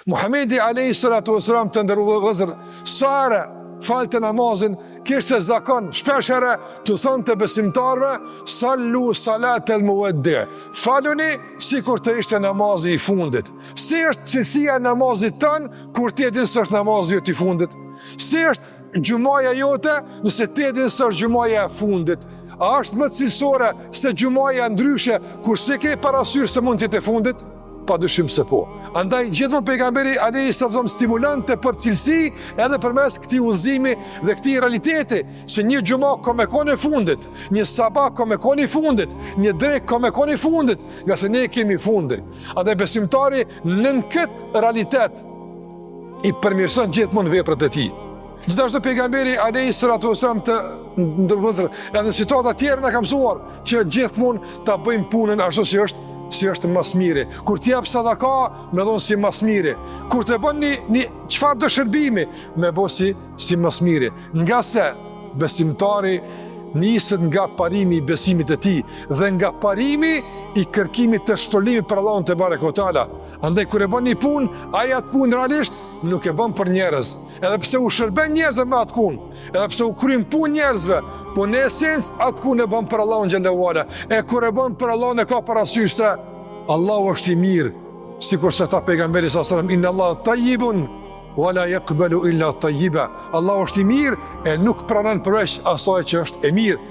Muhamedi alayhi salatu wasalam të ndërruar vëllezër, sa falte namazin, kishte zakon shpesh herë të thonte besimtarëve, sallu salatal muwaddi, faluni sikur të ishte namazi i fundit. Si është cilësia e namazit tën kur ti e din se është namazi i fundit? Si është gjumaja jote nëse ti e din se është gjumaja e fundit? A është më cilësore se gjumaja ndryshe kur se ke parasysh se mund të jetë e fundit? Padyshim se po. Andaj gjithmonë pejgamberi alayhi sallam stimulante për cilësi edhe përmes këtij udhëzimi dhe këtij realiteti se një xhumë ka me kon e fundit, një sabah ka me kon i fundit, një drek ka me kon i fundit, nga se ne kemi fundi. Andaj besimtari në këtë realitet i përmirëson gjithmonë veprat e tij. Gjithashtu pejgamberi alayhi salatu wasallam të ndërvozur edhe në situata tjera na ka mësuar që gjithmonë ta bëjmë punën ashtu si është mas miri. Kur të jap sadaka, me dhon si mas miri. Kur të bën një çfarë do shërbimi, me bë si mas miri. Nga se besimtari niset nga parimi i besimit të tij dhe nga parimi i kërkimit të shpëlimit për Allahun te barekuhu teala. Andaj kur e bën një punë, ai atë punë realisht nuk e bën për njerëz. Edhe pse u shërben njerëzve me atë punë, edhe pse u kryen punë njerëzve, po në esencë atë punë e bën për Allahun xhallahu ala. E kur e bën për Allahun e ka parasysh se Allahu është i mirë, sikur se tha pejgamberi sallallahu alajhi wasallam, inna Allaha tayyibun wala yaqbalu illa tayyiba. Allahu është i mirë e nuk pranon përveç asaj që është e mirë.